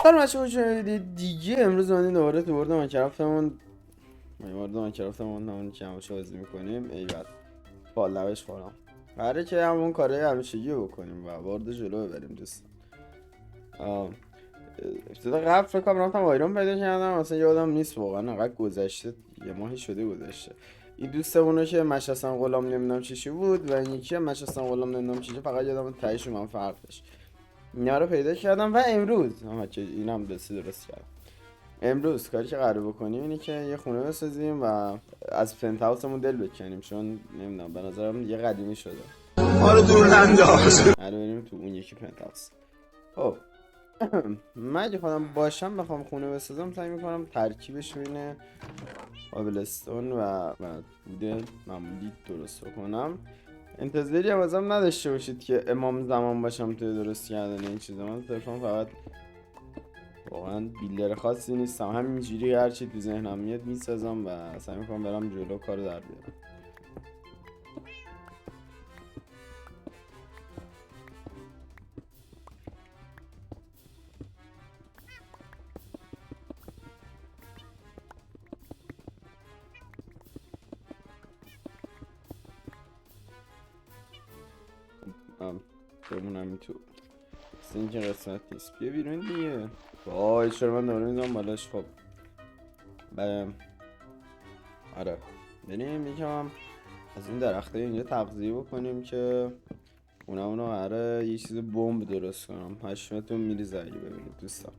سلام بچه ها، دیگه امروز اومدیم دوباره تو برد ماینکرافتمون همون که همشه بازی میکنیم. ایوال فال نوش خورم قراره که همون کاره همیشگی رو بکنیم و برد جلو ببریم دوستان. ابتدا قبل فکر کنم رفتم آیرون پیدا کردم، اصلا یادم نیست واقعا، انقدر گذشته، یه ماهی شده گذشته. این دوستمونو که مشستم غلام نمیدونم چی بود و این یکی هم مشستم غلام نمیدونم چی، فقط یادم تهش من فرقش اینا رو پیدا کردم. و امروز که اینم درست کردم. امروز کاری که قراره بکنیم اینه که یه خونه بسازیم و از پنت هاوسمون دل بکنیم، چون نمیدونم به نظرم یه قدیمی شده. آره دور ننداز. قراره بریم تو اون یکی پنت هاوس. خب من اگه خودم باشم بخوام خونه بسازم، سعی میکنم ترکیبش بین کابلستون و دود معمولی درست کنم. انتظاری هم ازم نداشته باشید که امام زمان باشم توی درست کردن این چیزا. من صرفا فقط واقعا بیلدر خاصی نیستم، همینجوری هرچی تو ذهنم میاد میسازم و سعی میکنم برم جلو کارو در بیارم. بمونم این تو این که قسمت نیست، بیا بیرون دیگه. وای چرا من داره میزم بالاش. خب آره بریم یکم از این درخته اینجا تغذیه بکنیم که اونو قراره یه چیز بمب درست کنم. هشمتون میری زایی ببینید دوستان.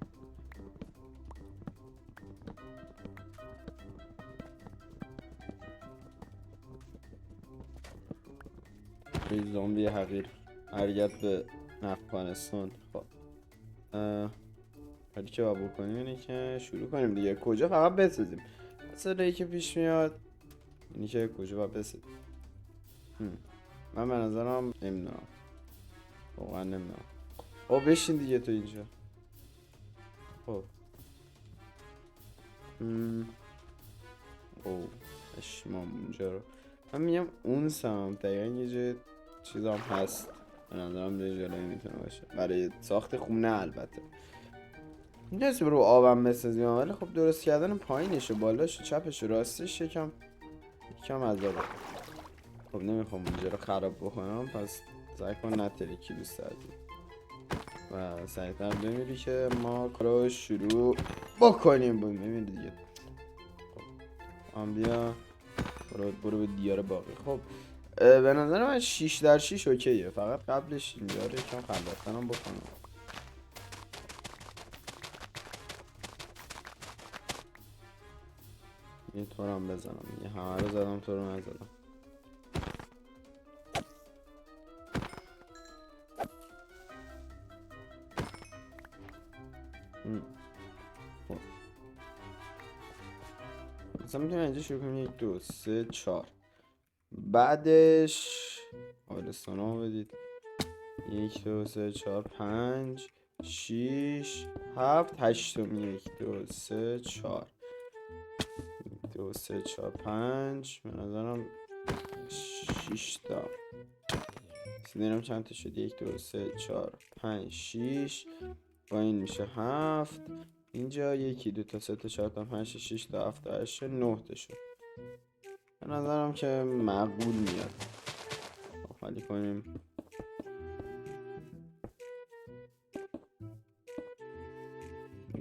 یه زامبی حقیر حرکت به افغانستان. خب کاری که باید بکنیم اینه که شروع کنیم دیگه. کجا فقط بسازیم؟ مسئله که پیش میاد اینی که کجا باید بسازیم. من به نظرم نمیدونم، واقعا نمیدونم. بشین دیگه تو اینجا. خب اشمام اونجا رو من میگم اون سمت دقیقا یه جای چیزام هست، به نظرم یه جلوی میتونه باشه برای ساخت خونه. البته میدونستی برو آبم بسازیم، ولی خب درست کردن پایینش و بالاش و چپش و راستش یکم عذابه. خب نمیخوام اونجا رو خراب بکنم، پس سعی کن نترکی دوست داری و سریعتر بمیری که ما کارو شروع بکنیم. بمیری دیگه. خب بیا برو به دیار باقی. خب به نظر من 6x6 اوکیه، فقط قبلش اینجا رو یکم خلوت‌ترم بکنم. یه طورم بزنم، یه همه رو زدم تو رو نزدم. خب مثلا میتونم اینجا شروع کنیم 1 2 3 4. بعدش آلستان ها بدید 1 2 3 4 5 6 7 8. 1 2 3 4 2 3 4 5 به نظرم 6 تا. سیدنم چند تا شد؟ 1 2 3 4 5 6 با این میشه 7. اینجا 1 2 تا 3 تا 4 تا 5 6 تا 7 تا 8 9 تا شد. به نظرم که معقول میاد. خالی کنیم.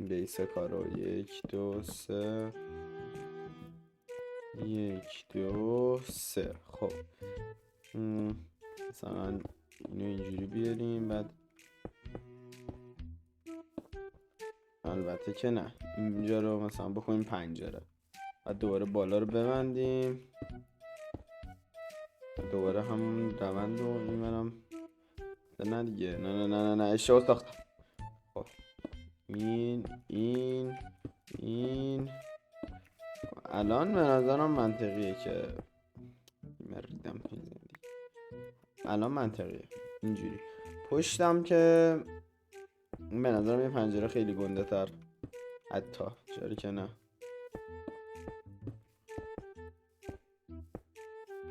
بیس کارو 1 2 3 1 2 3. خب مثلا اینو اینجوری بیاریم. بعد البته که نه، اینجا رو مثلا بکنیم پنجره. بعد دوباره بالا رو ببندیم، دوباره همون روند رو میبرم. نه دیگه نه اشتباه ساختم. خب این الان به نظرم منطقیه که مریدم الان منطقیه اینجوری. پشتم که به نظرم یه پنجره خیلی گنده تر، حتی چرا که نه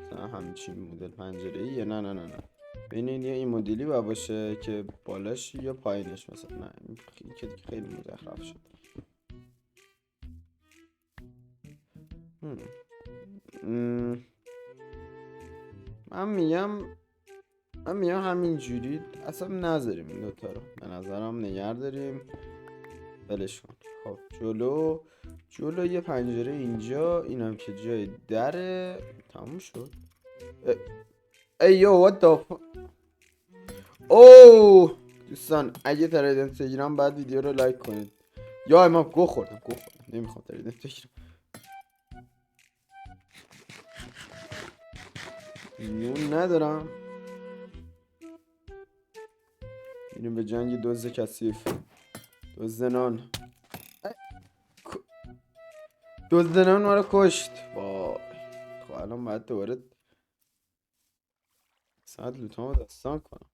مثلا همچین مدل پنجره ایه. نه بین این مدلی باید باشه که بالاش یا پایینش مثلا. نه این که دیگه خیلی مزخرف شد. من میگم همین جوری اصلا نذاریم این دوتا رو، به نظرم نگه داریم، ولش کن. خب جلو یه پنجره اینجا، اینم که جای دره. تموم شد. ای یو وات دا اوه دوستان اگه تریدنت بگیرم بعد ویدیو رو لایک کنید. یا امام گو خوردم نمیخوام تریدنت بگیرم. نون ندارم. میریم به جنگ دزد کثیف. دزد نان ما رو کشت. وای خب الان باید دوباره ساعت لوتامو داستان کنم.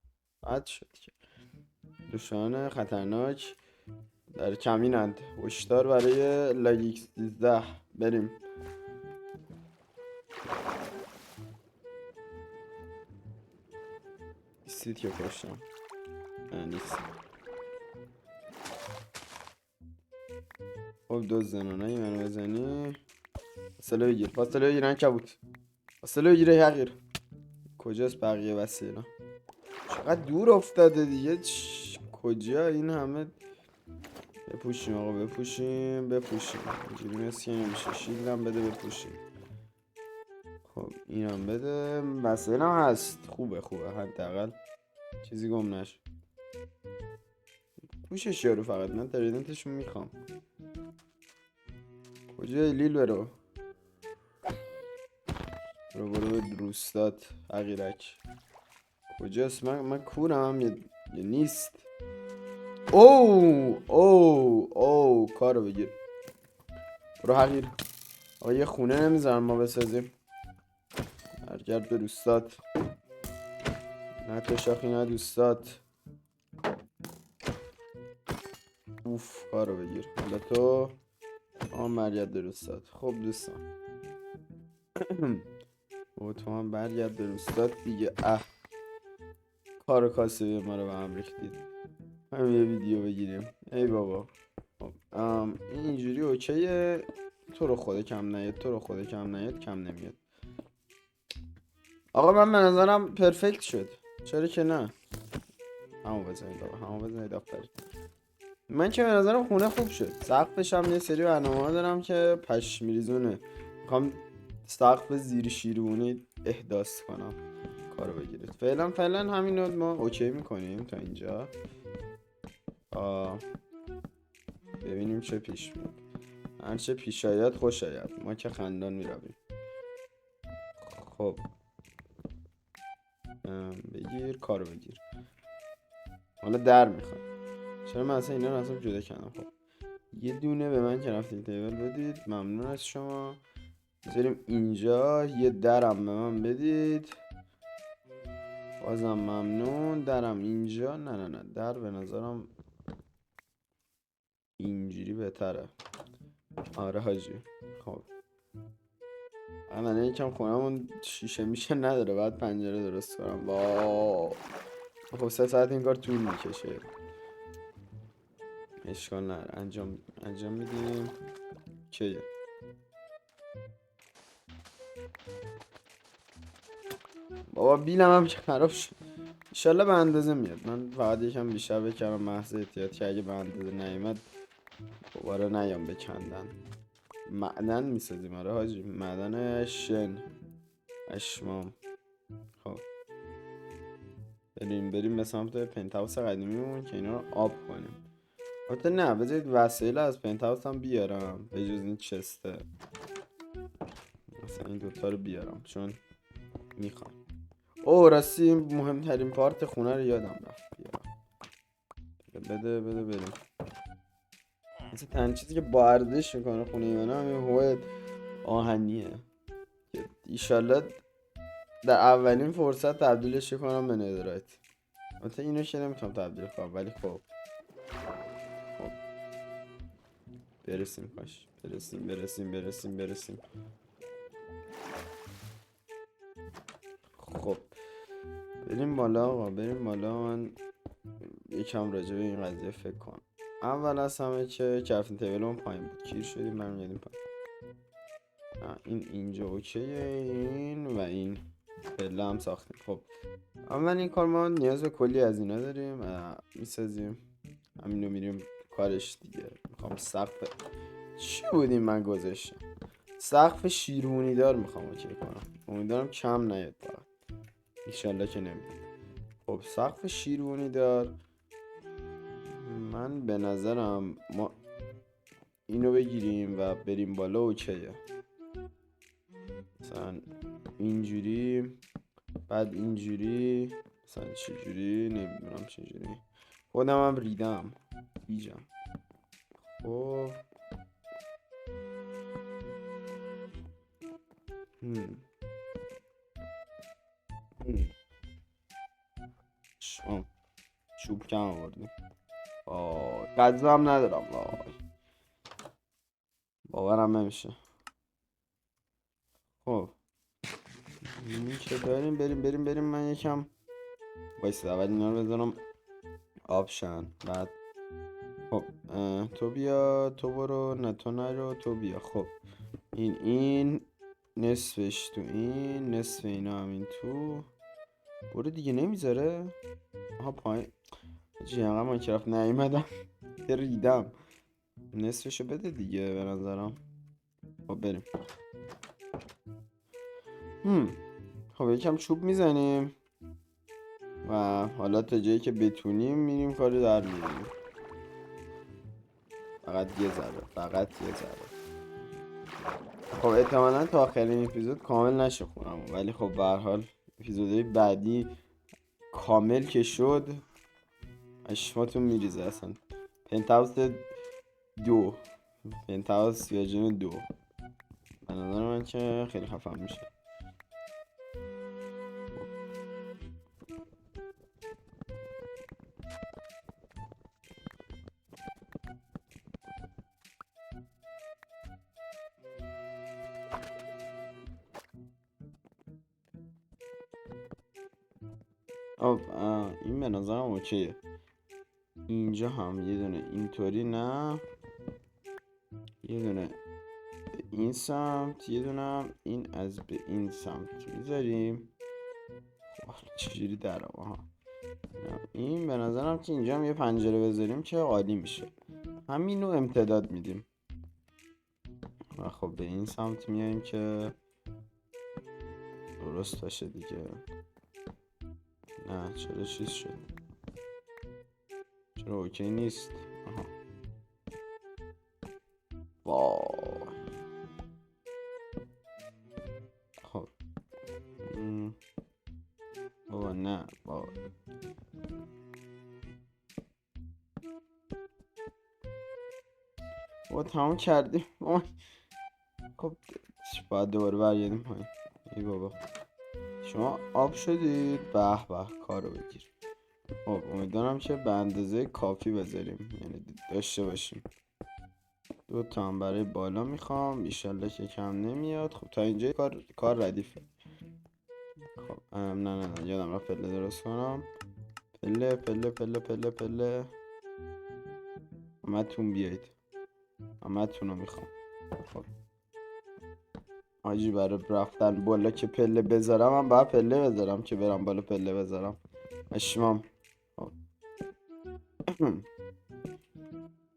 بعد شد که دشمن خطرناک در کمینند. هشدار برای لاگیکس 13. بریم. نیستید که کشتم. نه نیست. خب دو زنانایی منو بزنی. فاصله بگیر عنکبوت. فاصله بگیره حقیر. کجاست بقیه وسیله؟ چقدر دور افتاده دیگه. کجا این همه؟ بپوشیم آقا بپوشیم. اینجوری مثل که نمیشه. شیلدم بده بپوشیم. خب اینم بده. وسیله هم هست. خوبه حداقل چیزی گم نشه. پوشش یارو فقط من تریدنتشون میخوام. کجای لیل برو به روستات حقیرک. کجاست؟ من کورم یا نیست. او کارو بگیر. برو حقیر. آقا یه خونه نمیذارم ما بسازیم. برگرد به روستات. نه تو شاخی نه دوستات. اوف کارو بگیر. حالا تو برگرد به روستات. خب دوستان و تو هم برگرد به روستات دیگه. کار کاسبی ما رو به هم ریختید. همین یه ویدیو بگیریم. ای بابا. خب اینجوری اوکیه. تو رو خود کم نیاد کم نمیاد. آقا من به نظرم پرفکت شد. چرا که نه. همو بزنید آفرین. من که به نظرم خونه خوب شد. سقفش هم یه سری برنامه ها دارم که پشم میریزونه. میخوام سقف زیر شیرونی احداث کنم. کارو بگیرید. فعلا همین رو ما اوکی میکنیم تا اینجا. ببینیم چه پیش میاد. هرچه پیش آید خوش آید. ما که خندان میرویم. خب بگیر کارو بگیر. حالا در میخوام. چرا من اصلا اینا رو اصلا جدا کردم. خب یه دونه به من کرافتینگ تیبل بدید. ممنون از شما. بذاریم اینجا. یه درم به من بدید. بازم ممنون. درم اینجا. نه در به نظرم اینجوری بهتره. آره حاجی. خب من یکم خونمون شیشه میشه نداره. بعد پنجره درست کنم. واو خب 3 ساعت این کار طول میکشه. اشکال نداره. انجام میدیم. کیه بابا بیلم هم که خراب شد. انشالله به اندازه میاد. من فقط یکم بیشتر بکنم محض احتیاط که اگه به اندازه نیامد دوباره نیام بکندن. معدن میسازیم. آره حاجی معدن شن اشمام. خب بریم به سمت پنتاوس قدیمیمون که اینا رو آب کنیم. البته نه بذارید وسایل از پنتاوس هم بیارم به جز این چسته. مثلا این دوتا رو بیارم چون میخوام. راستی مهمترین پارت خونه رو یادم رفت بیارم. بده بریم. مثلا تنها چیزی که با ارزش میکنه خونه ایمانه همین هوه آهنیه که ایشالله در اولین فرصت تبدیلش کنم به ندرایت. البته اینو که نمیتونم تبدیل کنم ولی خب برسیم کاش. برسیم. خب بریم بالا آقا، بریم بالا. من یکم راجع به این قضیه فکر کنم. اول از همه که کافین تیبلمون پایین بود، کیر شدیم برمیگردیم پایین. این اینجا اوکیه، این و این پله هم ساختیم. خب اول این کار ما نیاز به کلی از اینا داریم، میسازیم همینو میریم کارش دیگه. میخوام سقف چی بودیم من گذاشتم، سقف شیروانی دار میخوام اوکی کنم، امیدوارم کم نیاد فقط، ایشالله که نمیاد. خب سقف شیروانی دار، من به نظرم ما اینو بگیریم و بریم بالا اوکیه. مثلا اینجوری، بعد اینجوری، مثلا چجوری نمیدونم چجوری، خودم هم ریدم ایجم. خب چوب کم آوردیم. غذا هم ندارم، وای باورم نمیشه. خب این که بریم من یکم بایسته اول اینا رو بذارم آبشن. بعد خب تو بیا، تو برو، نه تو نرو، تو بیا. خب این نصفش تو این، نصف اینا همین تو. برو دیگه نمیذاره. آها پایین جی انقدر مایکرافت نیومدم که ریدم. نصفشو بده دیگه به نظرم. خب بریم. خب یکم چوب میزنیم و حالا تا جایی که بتونیم میریم کاری در میریم. فقط یه ذره. خب احتمالا تا آخرین اپیزود کامل نشه خونم، ولی خب به هر حال اپیزودهای بعدی کامل که شد اشماتون میریزه. اصلا پنتاوس ویژن 2 به نظر من که خیلی خفن میشه. این به نظرم اوکیه. اینجا هم یه دونه اینطوری، نه یه دونه این سمت، یه دونه هم این از به این سمت میذاریم. چجوری در آها این به نظرم که اینجا هم یه پنجره بذاریم که عالی میشه. همینو امتداد میدیم و خب به این سمت میایم که درست باشه دیگه. نه چرا چیز شد، چرا اوکی نیست. آها وای. خب بابا نه بابا. تمام کردیم. خب باید دوباره برگردیم پایین. ای بابا شما آب شدید، به به کارو بگیر. خب امیدوارم که به اندازه کافی بذاریم، یعنی داشته باشیم. 2 تا هم برای بالا میخوام، ایشالله که کم نمیاد. خب تا اینجا کار ردیفه. خب نه یادم رفت پله درست کنم. پله همتون بیایید، همتون رو میخوام. خب آجی برای رفتن بالا که پله بذارم، من باید پله بذارم که برم بالا پله بذارم. اشمام.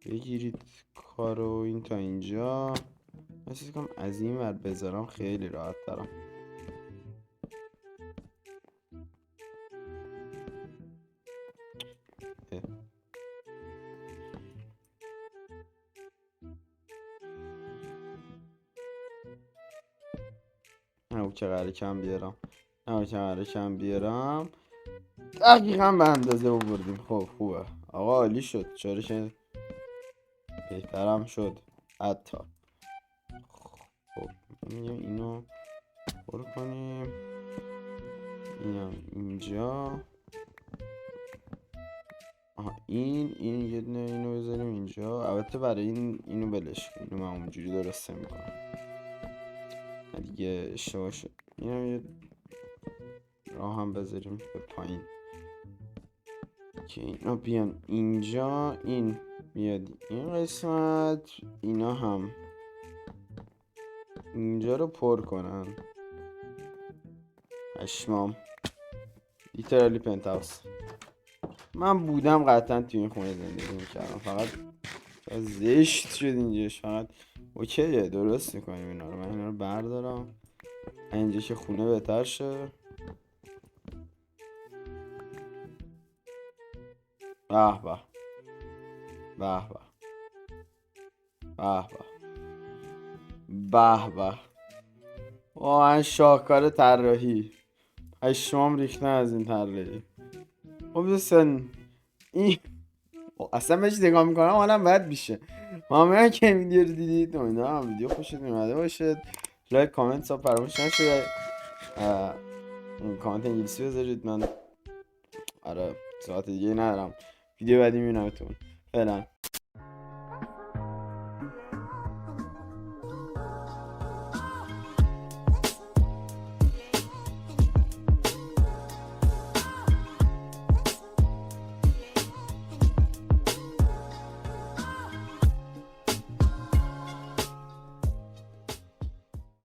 بگیرید کارو این تا اینجا. احساس کنم از این ور بذارم خیلی راحت دارم. نه که قراره کم بیارم. دقیقا به اندازه بردیم. خب خوبه آقا، عالی شد. چرا که بهترم شد حتی. خب اینو پر کنیم، اینم اینجا. این یه دونه اینو بذاریم اینجا. البته برای اینو بلش کنیم، اینو من اونجوری درسته میکنم دیگه. اشتباه شد. اینم یه راه هم بذاریم به پایین که اینا بیان اینجا. این میاد این قسمت، اینا هم اینجا رو پر کنن. پشمام لیترالی پنتاوس. من بودم قطعا توی این خونه زندگی میکردم، فقط زشت شد اینجاش. فقط اوکیه درست میکنیم اینا رو. من اینا رو بردارم اینجا که خونه بهتر شه. به به به به به به به. واقعا شاهکار طراحی. پشمام ریختن از این طراحی. خب دوستان این اصلا بهش نگاه میکنم حالم بد میشه. ممنونم که این ویدیو رو دیدید. امیدوارم ویدیو خوشتون اومده باشه. لایک کامنت ساب فراموش نشه. این کامنت انگلیسی بذارید. من آره ساعت دیگه ندارم. ویدیو بعدی میبینمتون. فعلا.